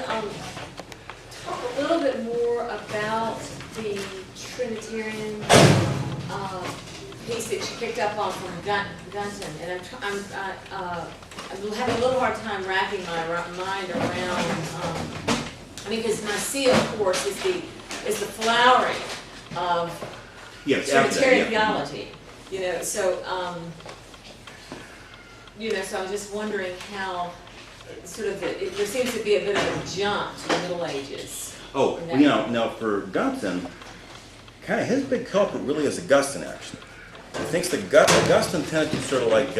to talk a little bit more about the Trinitarian piece that you picked up on from Gunton, and I'm having a little hard time wrapping my mind around. I mean, because Nicaea, of course, is the flowering of Trinitarian theology. You know, so so I was just wondering how sort of there seems to be a bit of a jump to the Middle Ages. Oh, now for Gunton, kind of his big culprit really is Augustine, actually. He thinks that Augustine tended to sort of like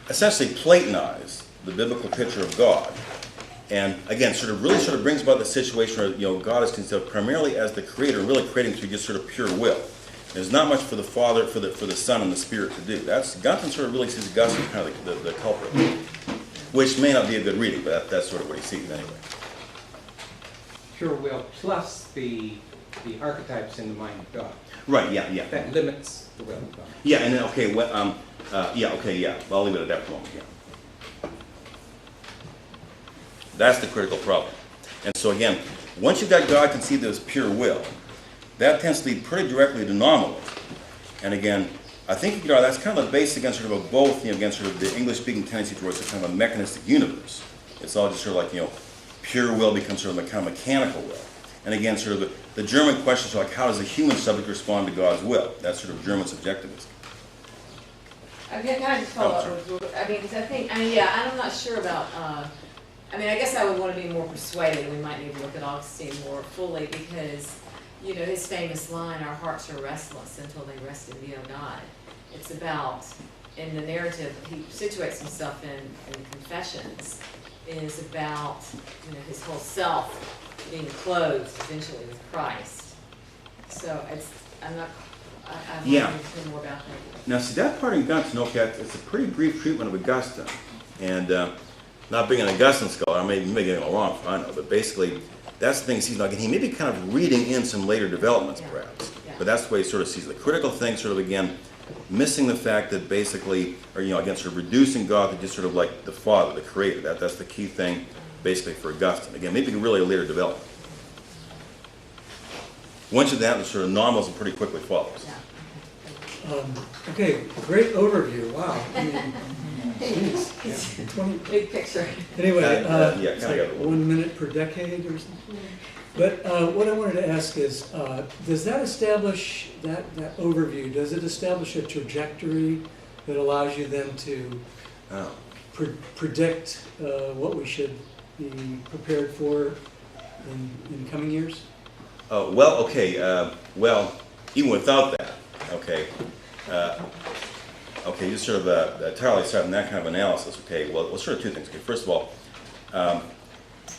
essentially Platonize the biblical picture of God. And again, sort of brings about the situation where God is considered primarily as the creator, really creating through just sort of pure will. There's not much for the Father, for the Son, and the Spirit to do. Gunton sort of really sees Augustine kind of the culprit, which may not be a good reading, but that's sort of what he sees anyway. Pure will plus the archetypes in the mind of God. Right. Yeah. That limits the will of God. Yeah, and then okay. Well, I'll leave it at that for a moment. Yeah. That's the critical problem. And so again, once you've got God conceived as pure will, that tends to lead pretty directly to nominalism. And again, I think that's kind of the base against sort of both, against sort of the English-speaking tendency towards a kind of a mechanistic universe. It's all just sort of like, pure will becomes sort of a kind of mechanical will. And again, sort of the German questions are like, how does a human subject respond to God's will? That's sort of German subjectivism. Can I just follow up? I mean, because I'm not sure about. I guess I would want to be more persuaded. We might need to look at Augustine more fully because, his famous line, "Our hearts are restless until they rest in thee, O God." It's about, in the narrative he situates himself in the Confessions, is about his whole self being clothed eventually with Christ. So I want to hear more about that. Now, see, that part in Gunton, it's a pretty brief treatment of Augustine. And not being an Augustine scholar, I may get it wrong, I know, but basically, that's the thing he sees. Now, again, he may be kind of reading in some later developments, perhaps. Yeah. But that's the way he sort of sees it. The critical thing, sort of, again, missing the fact that basically, or, again, sort of reducing God to just sort of like the Father, the Creator. That's the key thing, basically, for Augustine. Again, maybe really a later development. Once you do that, the sort of nominalism pretty quickly follows. Okay, great overview. Wow. Geez. 20. Big picture. Anyway, it's like 1 minute per decade or something. But what I wanted to ask is, does that establish, that overview, does it establish a trajectory that allows you then to predict what we should be prepared for in coming years? Even without that, just sort of entirely starting that kind of analysis, well, sort of two things. First of all,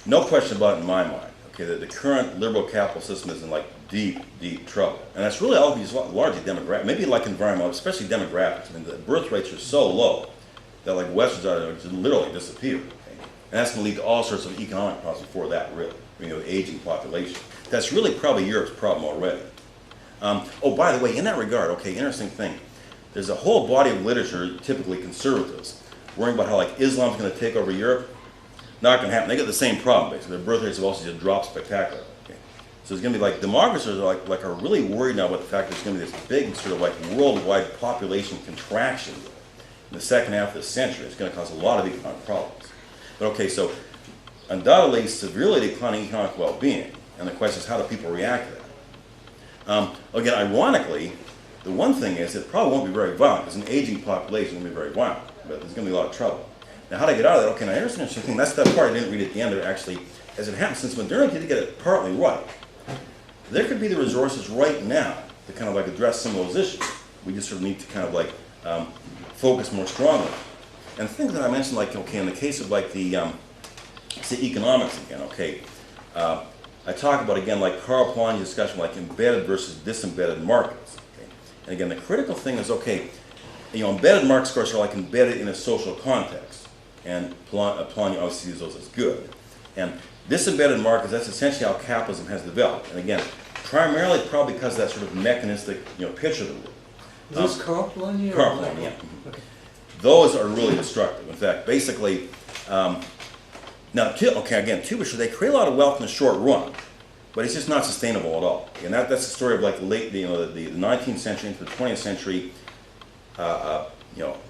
no question about it in my mind, that the current liberal capital system is in like deep, deep trouble. And that's really all these largely demographic, maybe like environmental, especially demographics. I mean, the birth rates are so low that like Westerns are literally disappear. And that's going to lead to all sorts of economic problems before that, really. Aging population. That's really probably Europe's problem already. By the way, in that regard, interesting thing. There's a whole body of literature, typically conservatives, worrying about how like Islam's going to take over Europe. Not going to happen. They got the same problem, basically. Their birth rates have also just dropped spectacularly. So it's going to be like, demographers are really worried now about the fact that there's going to be this big sort of like worldwide population contraction in the second half of the century. It's going to cause a lot of economic problems. But so undoubtedly severely declining economic well-being. And the question is, how do people react to that? Again, ironically, the one thing is it probably won't be very violent, because an aging population is going to be very violent, but there's going to be a lot of trouble. Now, how do I get out of that? Now here's an interesting thing. That's that part I didn't read at the end there, actually. As it happens, since modernity did get it partly right, there could be the resources right now to kind of like address some of those issues. We just sort of need to kind of like focus more strongly. And the things that I mentioned, like, in the case of like the, say, economics again, I talk about, again, like Karl Polanyi's discussion, like embedded versus disembedded markets. And again, the critical thing is, embedded markets, of course, are like embedded in a social context. And Polanyi obviously sees those as good. And disembedded markets, that's essentially how capitalism has developed. And again, primarily probably because of that sort of mechanistic, picture of the world. Is this Karl Polanyi? Karl Polanyi, yeah. Okay. Those are really destructive. In fact, basically, Now, two, for sure, they create a lot of wealth in the short run, but it's just not sustainable at all. And that's the story of like the 19th century into the 20th century,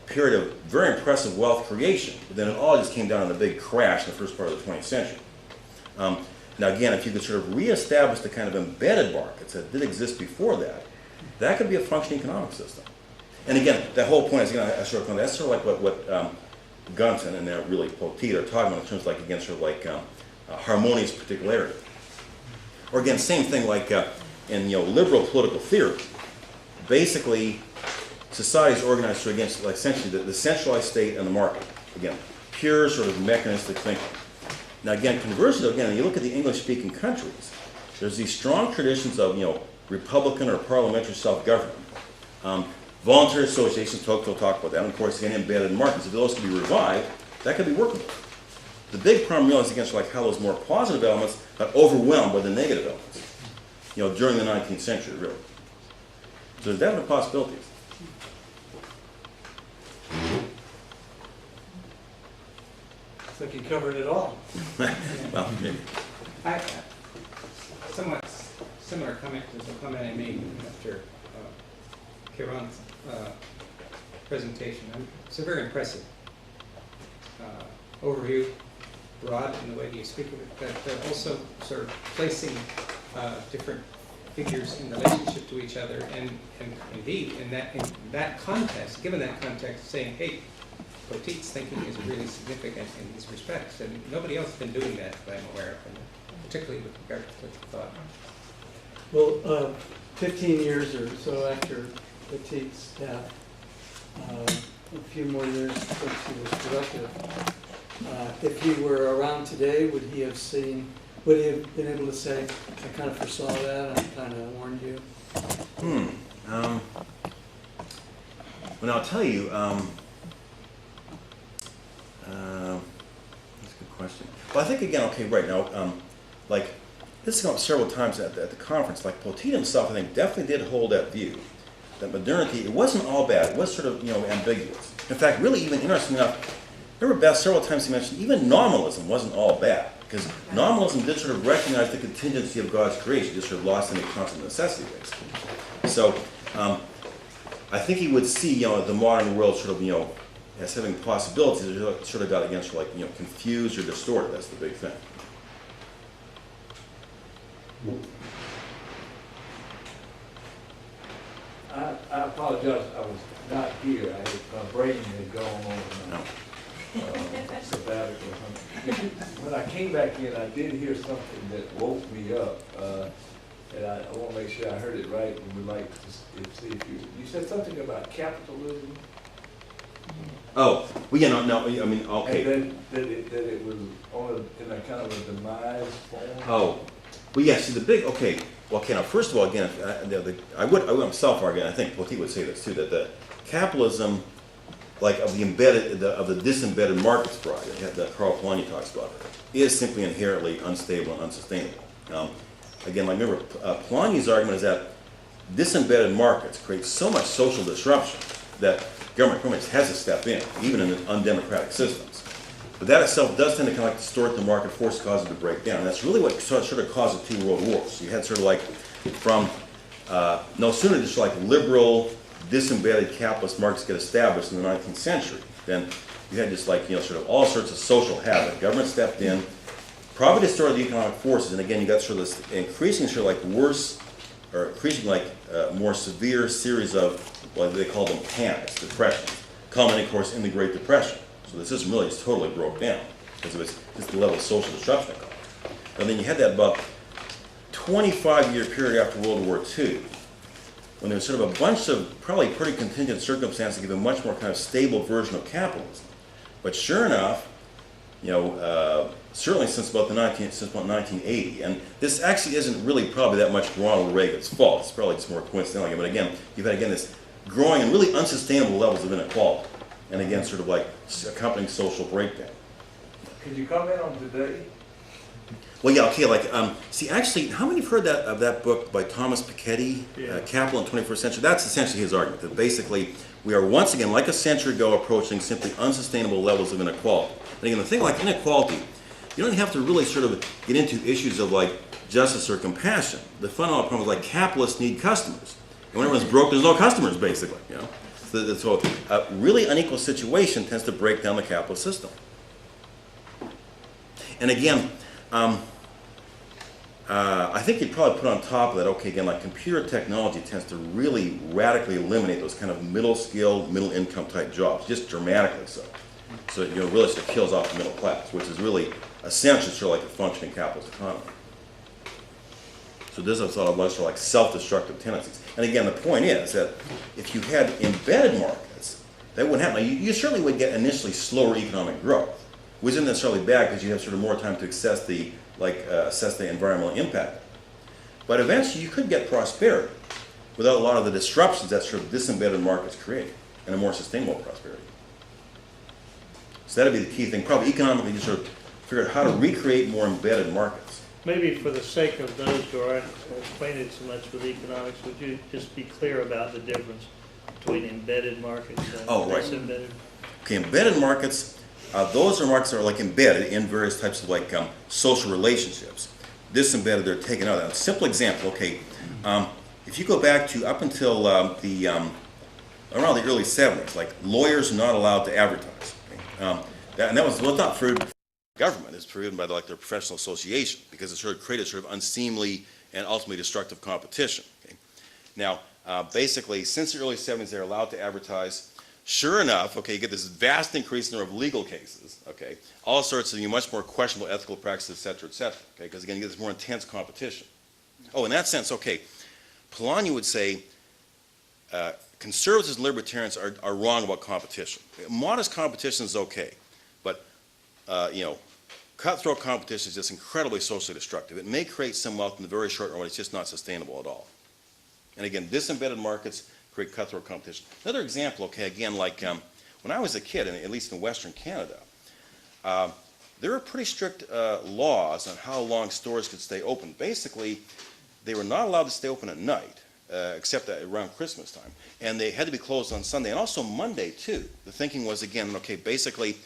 period of very impressive wealth creation. But then it all just came down in a big crash in the first part of the 20th century. Now, again, if you could sort of reestablish the kind of embedded markets that did exist before that, that could be a functioning economic system. And again, that whole point is, that's sort of like what Gunton and really Poteat are talking about in terms of like, again, sort of like harmonious particularity. Or again, same thing like in liberal political theory. Basically, society is organized sort of against like essentially the centralized state and the market. Again, pure sort of mechanistic thinking. Now again, conversely, again, you look at the English-speaking countries, there's these strong traditions of republican or parliamentary self-government. Voluntary associations, we'll talk about that, and of course, again, embedded markets. If those can be revived, that could be workable. The big problem really is against like how those more positive elements got overwhelmed by the negative elements, during the 19th century, really. So there's definite possibilities. It's like you covered it all. Well, maybe. Somewhat similar comment to the comment I made after Kiran's presentation. It's a very impressive overview, broad in the way you speak of it, but also sort of placing different figures in relationship to each other, and indeed in that context, given that context, saying, hey, Poteat's thinking is really significant in these respects, and nobody else has been doing that that I'm aware of, and particularly with regard to thought. Well, 15 years or so after Poteat's death, a few more years since he was productive, if he were around today, would he have been able to say, I kind of foresaw that, I kind of warned you? Well, I'll tell you, that's a good question. Well, I think again, okay, right now, like, this has come up several times at the conference, like Poteat himself, I think, definitely did hold that view, that modernity, it wasn't all bad, it was sort of, ambiguous. In fact, really even interesting enough, remember Beth, several times he mentioned, even nominalism wasn't all bad, because nominalism did sort of recognize the contingency of God's creation, just sort of lost any constant necessity, basically. So, I think he would see, the modern world sort of, as having possibilities that sort of got against, like, confused or distorted. That's the big thing. I apologize, I was not here. My brain had gone on sabbatical or something. When I came back in, I did hear something that woke me up, and I want to make sure I heard it right, and would like to see if you said something about capitalism. Oh, well, no, I mean, okay. And then that it was in a kind of a demise form. Oh, well, yes, see, now, first of all, again, I would myself argue, and I think Poteat would say this too, that the capitalism, like of the disembedded markets project that Karl Polanyi talks about, is simply inherently unstable and unsustainable. Again, like remember, Polanyi's argument is that disembedded markets create so much social disruption that government pretty much has to step in, even in undemocratic systems. But that itself does tend to kind of like distort the market, force causes it to break down. And that's really what sort of caused the 2 world wars. So you had sort of like from no sooner did like liberal, disembedded capitalist markets get established in the 19th century, then you had just like, sort of all sorts of social havoc. Government stepped in, probably distorted the economic forces, and again, you got sort of this increasing sort of like worse, or increasing like more severe series of what they call them panics, depressions, culminating, of course, in the Great Depression. So the system really just totally broke down because it was just the level of social disruption it caused. And then you had that about 25-year period after World War II, when there was sort of a bunch of probably pretty contingent circumstances that give a much more kind of stable version of capitalism. But sure enough, certainly since about 1980, and this actually isn't really probably that much Ronald Reagan's fault. It's probably just more coincidental. But again, you've had this growing and really unsustainable levels of inequality, and again, sort of like accompanying social breakdown. Could you comment on today? Well, yeah, okay, like, see, actually, how many have heard of that book by Thomas Piketty, Capital in the 21st Century? That's essentially his argument, that basically we are once again, like a century ago, approaching simply unsustainable levels of inequality. And again, the thing like inequality, you don't have to really sort of get into issues of like justice or compassion. The fundamental problem is like capitalists need customers. And when everyone's broke, there's no customers, basically. You know, so a really unequal situation tends to break down the capitalist system. And again, I think you'd probably put on top of that, okay, again, like computer technology tends to really radically eliminate those kind of middle skill, middle income type jobs, just dramatically so. So, you know, really sort of kills off the middle class, which is really essential to like a functioning capitalist economy. So this is sort of less like self-destructive tendencies. And again, the point is that if you had embedded markets, that wouldn't happen. Now, you certainly would get initially slower economic growth, which isn't necessarily bad because you have sort of more time to assess the environmental impact. But eventually you could get prosperity without a lot of the disruptions that sort of disembedded markets create, and a more sustainable prosperity. So that'd be the key thing. Probably economically, you sort of figure out how to recreate more embedded markets. Maybe for the sake of those who aren't acquainted so much with economics, would you just be clear about the difference between embedded markets and disembedded? Okay, embedded markets, those are markets that are like embedded in various types of like social relationships. Disembedded, they're taken out. A simple example, okay, if you go back to up until around the early 70s, like lawyers are not allowed to advertise. Okay? And that was not for government, it's proven by their professional association because it sort of created sort of unseemly and ultimately destructive competition. Okay? Now, basically, since the early 70s, they're allowed to advertise. Sure enough, okay, you get this vast increase in the number of legal cases, okay, all sorts of much more questionable ethical practices, et cetera, okay, because again, you get this more intense competition. Oh, in that sense, okay, Polanyi would say conservatives and libertarians are wrong about competition. Modest competition is okay, but you know, cutthroat competition is just incredibly socially destructive. It may create some wealth in the very short run, but it's just not sustainable at all. And again, disembedded markets create cutthroat competition. Another example, okay, again, like when I was a kid, at least in Western Canada, there were pretty strict laws on how long stores could stay open. Basically, they were not allowed to stay open at night, except around Christmas time. And they had to be closed on Sunday, and also Monday, too. The thinking was, again, okay, basically,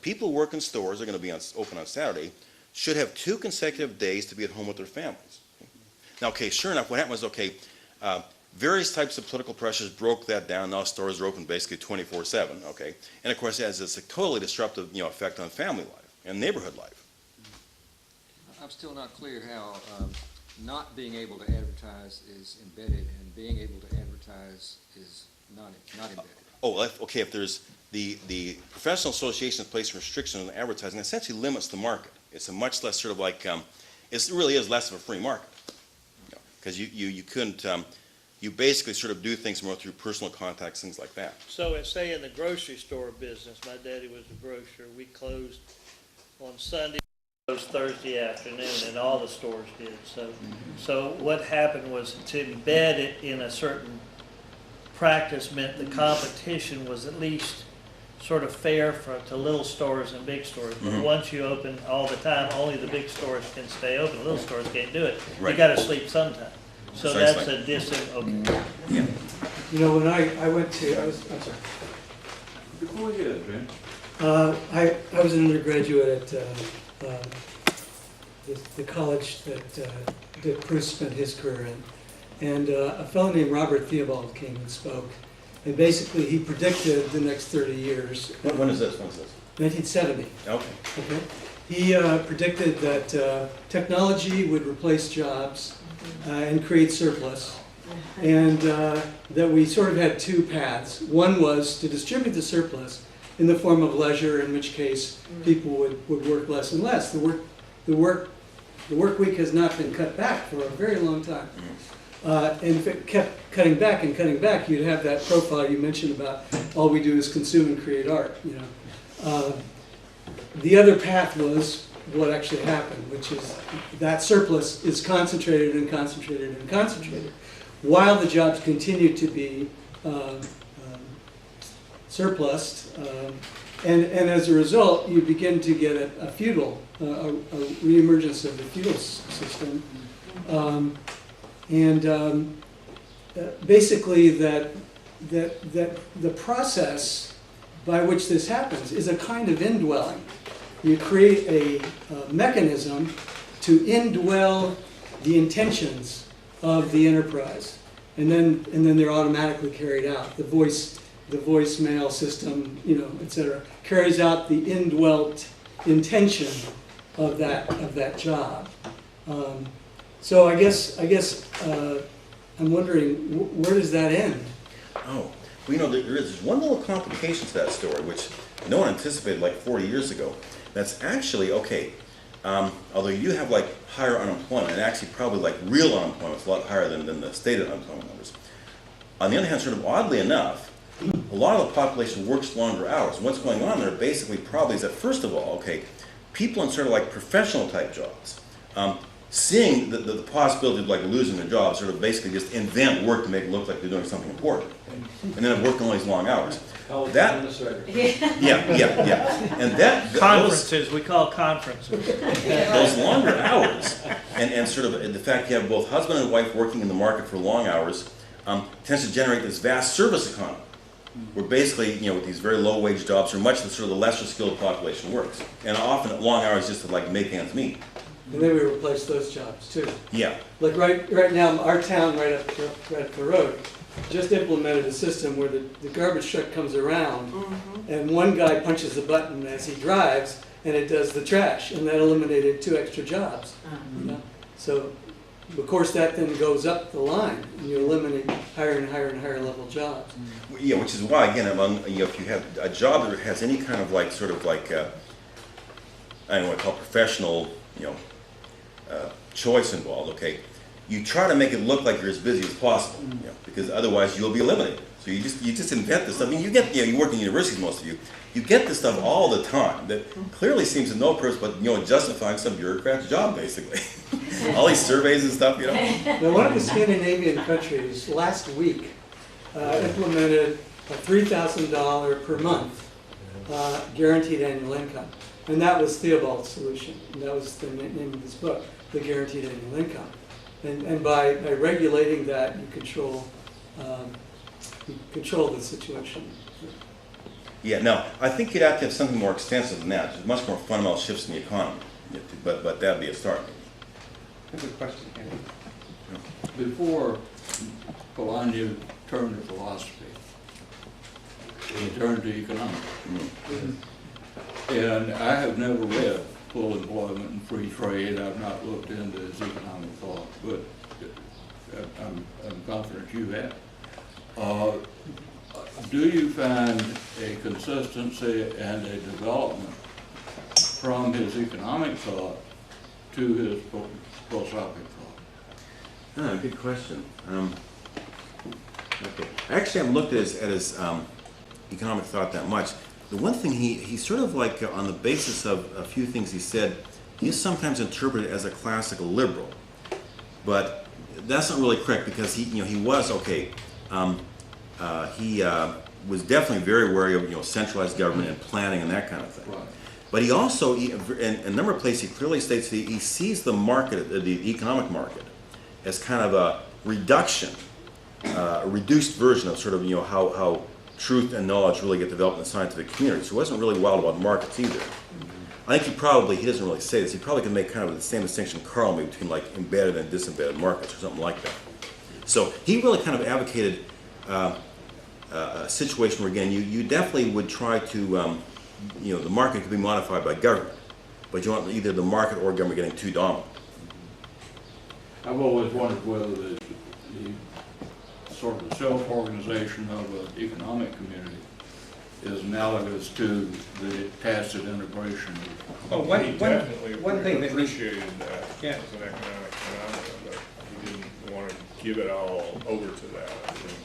people who work in stores are going to be open on Saturday, should have 2 consecutive days to be at home with their families. Now, okay, sure enough, what happened was, okay, various types of political pressures broke that down. Now stores are open basically 24/7, okay? And of course it has this totally disruptive, effect on family life and neighborhood life. I'm still not clear how not being able to advertise is embedded and being able to advertise is not embedded. Okay, if there's the professional association has placed restrictions on advertising, it essentially limits the market. It's a much less sort of like, it really is less of a free market. Because you couldn't, you basically sort of do things more through personal contacts, things like that. So, say in the grocery store business, my daddy was a grocer. We closed on Sunday, closed Thursday afternoon, and all the stores did. So what happened was to embed it in a certain practice meant the competition was at least sort of fair to little stores and big stores. But once you open all the time, only the big stores can stay open. Little stores can't do it. Right. You got to sleep sometime. So that's a okay. Yeah. You know, when I went to, I'm sorry. Before we get up, Ben. I was an undergraduate at the college that Bruce spent his career in. And a fellow named Robert Theobald came and spoke. And basically he predicted the next 30 years. When is this? 1970. Okay. Okay. He predicted that technology would replace jobs and create surplus, and that we sort of had 2 paths. One was to distribute the surplus in the form of leisure, in which case people would work less and less. The work week has not been cut back for a very long time. And if it kept cutting back and cutting back, you'd have that profile you mentioned about all we do is consume and create art. The other path was what actually happened, which is that surplus is concentrated and concentrated and concentrated, while the jobs continue to be surplused, and as a result, you begin to get a feudal, a reemergence of the feudal system, basically that the process by which this happens is a kind of indwelling. you create a mechanism to indwell the intentions of the enterprise, and then they're automatically carried out. The voicemail system, et cetera, carries out the indwelt intention of that job. So I guess I'm wondering, where does that end? Oh, well, there's one little complication to that story, which no one anticipated like 40 years ago. That's actually, okay, although you do have like higher unemployment, and actually probably like real unemployment is a lot higher than the stated unemployment numbers. On the other hand, sort of oddly enough, a lot of the population works longer hours. And what's going on there basically probably is that, first of all, okay, people in sort of like professional type jobs, seeing the possibility of like losing their job, sort of basically just invent work to make it look like they're doing something important, and then work all these long hours. That, yeah, and that Conferences, we call conferences. those longer hours, and sort of the fact you have both husband and wife working in the market for long hours, tends to generate this vast service economy, where basically, with these very low wage jobs, or much of the sort of the lesser skilled population works, and often long hours just to like make ends meet. And then we replace those jobs too. Yeah. Like right now, our town right up the road just implemented a system where the garbage truck comes around, and one guy punches the button as he drives, and it does the trash, and that eliminated 2 extra jobs. So, of course, that then goes up the line, and you eliminate higher and higher and higher level jobs. Yeah, which is why, again, if you have a job that has any kind of like, sort of like, I don't know what I call professional, choice involved, okay, you try to make it look like you're as busy as possible, because otherwise you'll be eliminated. So you just invent this stuff. I mean, you get, you work in universities, most of you get this stuff all the time that clearly seems to no purpose but, justifying some bureaucrat's job, basically. All these surveys and stuff, Now, one of the Scandinavian countries last week implemented a $3,000 per month guaranteed annual income. And that was Theobald's solution. And that was the name of his book, The Guaranteed Annual Income. And by regulating that, you control the situation. Yeah, no, I think you'd have to have something more extensive than that. There's much more fundamental shifts in the economy, but that'd be a start. That's a good question, Henry. Before Polanyi turned to philosophy, he turned to economics. And I have never read Full Employment and Free Trade. I've not looked into his economic thought, but I'm confident you have. Do you find a consistency and a development from his economic thought to his philosophic thought? Good question. Okay. Actually, I haven't looked at his economic thought that much. The one thing he sort of like, on the basis of a few things he said, he's sometimes interpreted as a classical liberal, but that's not really correct, because he was okay. He was definitely very wary of centralized government and planning and that kind of thing. Right. But he also, in a number of places, he clearly states that he sees the market, the economic market, as kind of a reduction, a reduced version of sort of how truth and knowledge really get developed in the scientific community. So he wasn't really wild about markets either. I think he doesn't really say this, he probably can make kind of the same distinction Carl made between like embedded and disembedded markets or something like that. So he really kind of advocated a situation where, again, you definitely would try to, the market could be modified by government, but you want either the market or government getting too dominant. I've always wondered whether the sort of self-organization of an economic community is analogous to the tacit integration. Oh, He definitely one thing that we appreciated that Yeah. as an economic phenomenon, but he didn't want to give it all over to that. I think,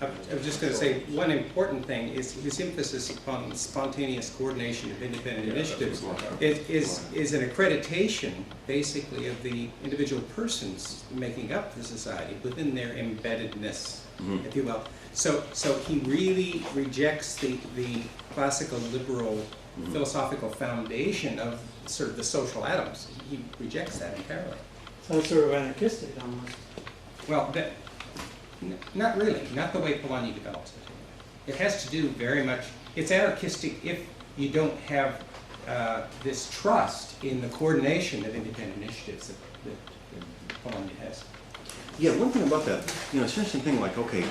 I was just going to say, one important thing is his emphasis upon spontaneous coordination of independent initiatives is an accreditation, basically, of the individual persons making up the society within their embeddedness, if you will. So he really rejects the classical liberal philosophical foundation of sort of the social atoms. He rejects that entirely. Sounds sort of anarchistic almost. Well, not really, not the way Polanyi develops it. It has to do very much, it's anarchistic if you don't have this trust in the coordination of independent initiatives that Columbia has. Yeah, one thing about that, you know, it's an interesting thing, like, okay,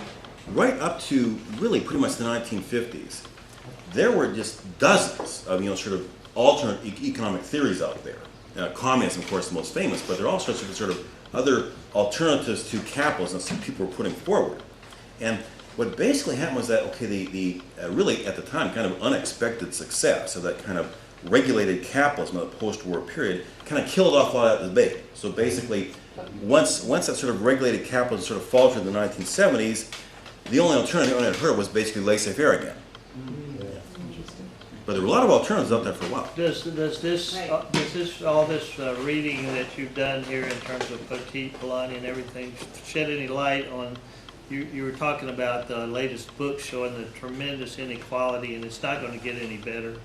right up to really pretty much the 1950s, there were just dozens of, you know, sort of alternate economic theories out there. Communism, of course, the most famous, but there are all sorts of sort of other alternatives to capitalism that some people were putting forward. And what basically happened was that, okay, the really at the time kind of unexpected success of that kind of regulated capitalism of the post-war period kind of killed off a lot of that debate. So basically, once that sort of regulated capitalism sort of faltered in the 1970s, the only alternative I had heard was basically laissez-faire again. But there were a lot of alternatives out there for a while. Does all this reading that you've done here in terms of Poteat, Polanyi, and everything shed any light on? You were talking about the latest book showing the tremendous inequality, and it's not going to get any better.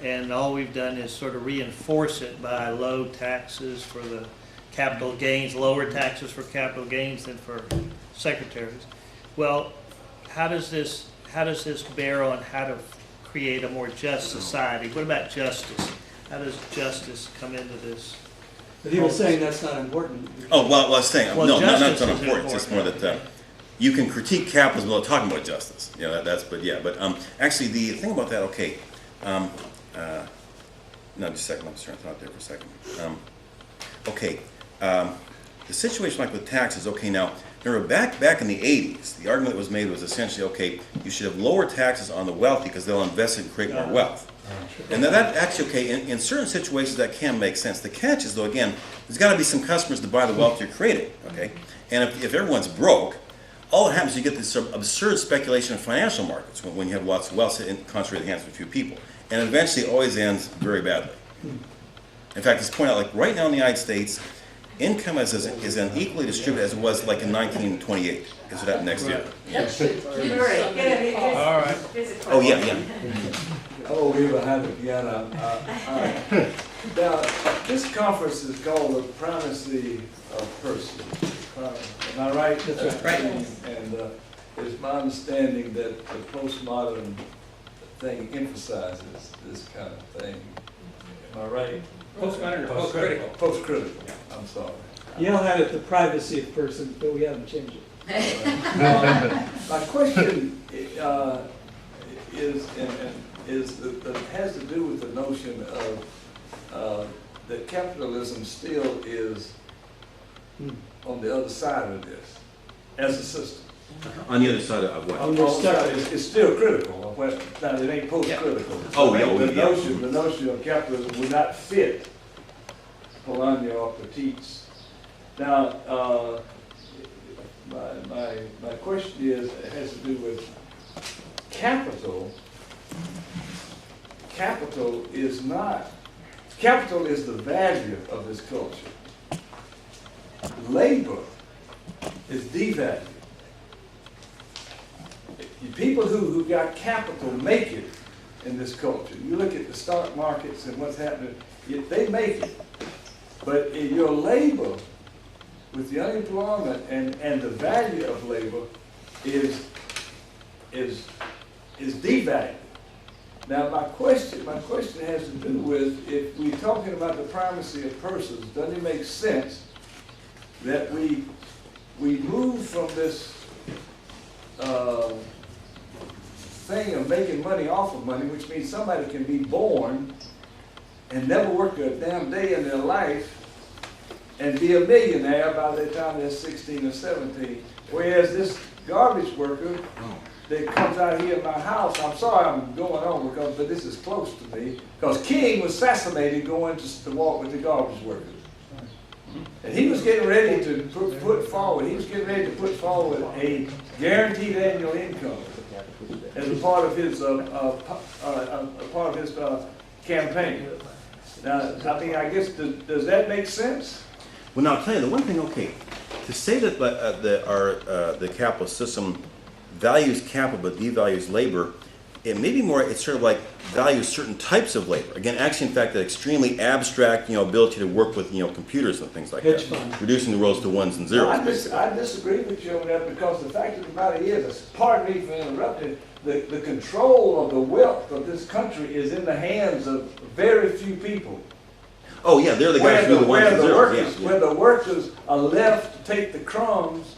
And all we've done is sort of reinforce it by low taxes for the capital gains, lower taxes for capital gains than for secretaries. Well, how does this bear on how to create a more just society? What about justice? How does justice come into this? But he was saying that's not important. Oh, well, I was saying, Well, no, not justice so is important. It's just more that you can critique capitalism without talking about justice. You know, but actually the thing about that, okay, no, just a second, I'm just trying to thought there for a second. The situation like with taxes, okay, now, remember back in the 80s, the argument that was made was essentially, okay, you should have lower taxes on the wealthy because they'll invest and create more wealth. And that actually, okay, in certain situations that can make sense. The catch is, though, again, there's got to be some customers to buy the wealth you're creating, okay? And if everyone's broke, all that happens is you get this sort of absurd speculation in financial markets when you have lots of wealth concentrated in the hands of a few people. And eventually it always ends very badly. In fact, let's point out, like right now in the United States, income is unequally distributed as it was like in 1928. Guess what happened next year? All right. Oh, yeah. Oh, we're behind the piano. Now, this conference is called the Primacy of Person. Am I right? That's right. And it's my understanding that the postmodern thing emphasizes this kind of thing. Am I right? Postmodern or post-critical? Post-critical, I'm sorry. Yale had it the privacy of person, but we haven't changed it. My question has to do with the notion of that capitalism still is on the other side of this as a system. On the other side of what? It's still critical. Now, it ain't post-critical. Oh, yeah. The notion of capitalism would not fit Polanyi or Poteat's. Now, my question has to do with capital. Capital is the value of this culture. Labor is devalued. People who got capital make it in this culture. You look at the stock markets and what's happening, they make it. But in your labor, with the unemployment and the value of labor is devalued. Now my question has to do with, if we're talking about the primacy of persons, doesn't it make sense that we move from this thing of making money off of money, which means somebody can be born and never work a damn day in their life and be a millionaire by the time they're 16 or 17. Whereas this garbage worker that comes out here in my house, I'm sorry I'm going on but this is close to me, because King was assassinated going to walk with the garbage workers. And he was getting ready to put forward a guaranteed annual income as a part of his campaign. Now, I mean, I guess does that make sense? Well, now I'll tell you the one thing. Okay, to say that the capitalist system values capital but devalues labor, it may be more. It's sort of like values certain types of labor. Again, actually, in fact, that extremely abstract, ability to work with, computers and things like Hedge that, fund. reducing the roles to ones and zeros. I disagree with you on that, because the fact of the matter is, pardon me for interrupting, the control of the wealth of this country is in the hands of very few people. Oh, yeah, they're the guys who do the ones and zeros, yeah. Where the workers are left to take the crumbs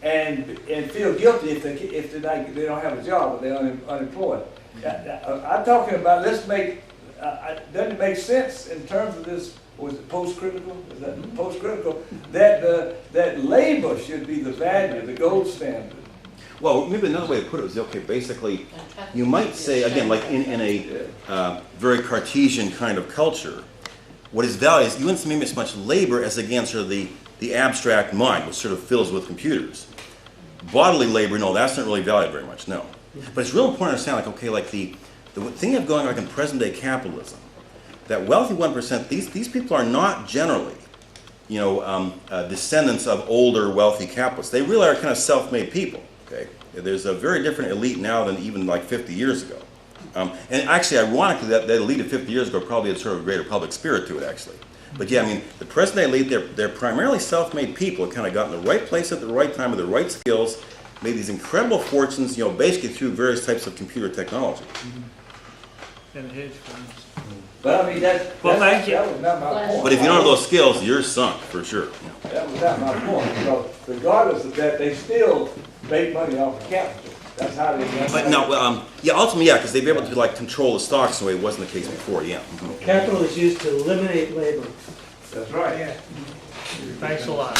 and feel guilty if they don't have a job or they're unemployed. I'm talking about, doesn't it make sense in terms of this, was it post-critical? Is that post-critical? That labor should be the value, the gold standard. Well, maybe another way to put it is, okay, basically, you might say, again, like in a very Cartesian kind of culture, what is valued is you wouldn't see maybe as much labor as, again, sort of the abstract mind, which sort of fills with computers. Bodily labor, no, that's not really valued very much, no. But it's real important to understand, like, okay, like the thing you have going on like in present-day capitalism, that wealthy 1%, these people are not generally, you know, descendants of older wealthy capitalists. They really are kind of self-made people, okay? There's a very different elite now than even like 50 years ago. And actually, ironically, that elite of 50 years ago probably had sort of a greater public spirit to it, actually. But yeah, I mean, the present-day elite, they're primarily self-made people who kind of got in the right place at the right time with the right skills, made these incredible fortunes, you know, basically through various types of computer technology. And hedge funds. But I mean, Well, thank you. that was not my point. But if you don't have those skills, you're sunk, for sure. That was not my point, because regardless of that, they still make money off of capital. That's how they. But no, yeah, ultimately, yeah, because they'd be able to like control the stocks in a way it wasn't the case before, yeah. Mhm. Capital is used to eliminate labor. That's right. Thanks a lot.